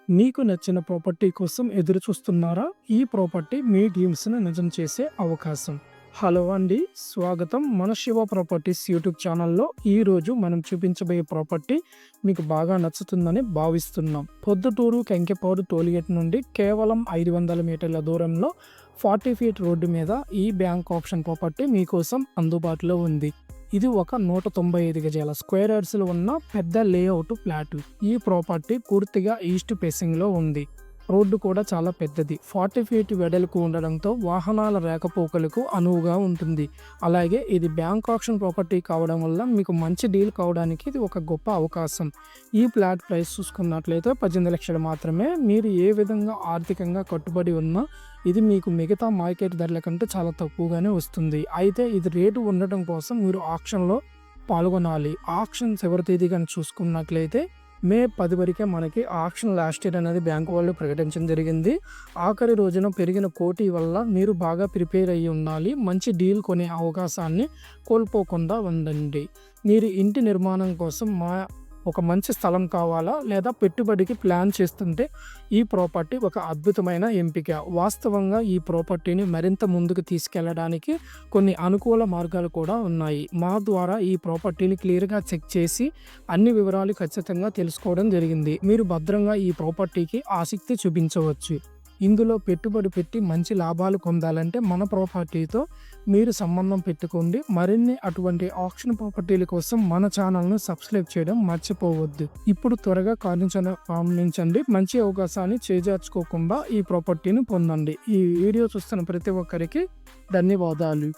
మీకు నచ్చిన ప్రాపర్టీ కోసం ఎదురు చూస్తున్నారా? ఈ ప్రాపర్టీ మీ డ్రీమ్స్‌ని నిజం చేసే అవకాశం. హలో అండి. స్వాగతం మన శివ ప్రాపర్టీస్ యూట్యూబ్ ఛానల్‌లో. ఈరోజు మనం చూపించబోయే ప్రాపర్టీ మీకు బాగా నచ్చుతుందని భావిస్తున్నాం. పొద్దుటూరు కంకెపాడు టోల్‌గేట్ నుండి కేవలం 500 మీటర్ల దూరంలో 40 ఫీట్ రోడ్డు మీద ఈ బ్యాంక్ ఆప్షన్ ప్రాపర్టీ మీకోసం అందుబాటులో ఉంది. ఇది ఒక 195 గజాల స్క్వేర్ యార్డ్స్‌లో ఉన్న పెద్ద లేఅవుట్ ఫ్లాట్. ఈ ప్రాపర్టీ పూర్తిగా ఈస్ట్ ఫేసింగ్‌లో ఉంది. రోడ్డు కూడా చాలా పెద్దది. 40 ఫీట్ వెడల్పు ఉండడంతో వాహనాల రాకపోకలకు అనువుగా ఉంటుంది. అలాగే ఇది బ్యాంక్ ఆప్షన్ ప్రాపర్టీ కావడం వల్ల మీకు మంచి డీల్ కావడానికి ఇది ఒక గొప్ప అవకాశం. ఈ ఫ్లాట్ ప్రైస్ చూసుకున్నట్లయితే 18 లక్షలు మాత్రమే. మీరు ఏ విధంగా ఆర్థికంగా కట్టుబడి ఉన్నా ఇది మీకు మిగతా మార్కెట్ ధరల కంటే చాలా తక్కువగానే వస్తుంది. అయితే ఇది రేటు ఉండటం కోసం మీరు ఆక్షన్‌లో పాల్గొనాలి. ఆక్షన్ చివరి తేదీ గాని చూసుకున్నట్లయితే మే 10 వరకే మనకి ఆక్షన్ లాస్ట్ ఇయర్ అనేది బ్యాంకు వాళ్ళు ప్రకటించడం జరిగింది. ఆఖరి రోజున పెరిగిన పోటీ వల్ల మీరు బాగా ప్రిపేర్ అయ్యి ఉండాలి. మంచి డీల్ కొనే అవకాశాన్ని కోల్పోకుండా ఉండండి. మీరు ఇంటి నిర్మాణం కోసం ఒక మంచి స్థలం కావాలా లేదా పెట్టుబడికి ప్లాన్ చేస్తుంటే ఈ ప్రాపర్టీ ఒక అద్భుతమైన ఎంపిక. వాస్తవంగా ఈ ప్రాపర్టీని మరింత ముందుకు తీసుకెళ్లడానికి కొన్ని అనుకూల మార్గాలు కూడా ఉన్నాయి. మా ద్వారా ఈ ప్రాపర్టీని క్లియర్గా చెక్ చేసి అన్ని వివరాలు ఖచ్చితంగా తెలుసుకోవడం జరిగింది. మీరు భద్రంగా ఈ ప్రాపర్టీకి ఆసక్తి చూపించవచ్చు. ఇందులో పెట్టుబడి పెట్టి మంచి లాభాలు పొందాలంటే మన ప్రాపర్టీతో మీరు సంబంధం పెట్టుకోండి. మరిన్ని అటువంటి ఆక్షన్ ప్రాపర్టీల కోసం మన ఛానల్ను సబ్స్క్రైబ్ చేయడం మర్చిపోవద్దు. ఇప్పుడు త్వరగా గమనించండి. మంచి అవకాశాన్ని చేజార్చుకోకుండా ఈ ప్రాపర్టీని పొందండి. ఈ వీడియో చూస్తున్న ప్రతి ఒక్కరికి ధన్యవాదాలు.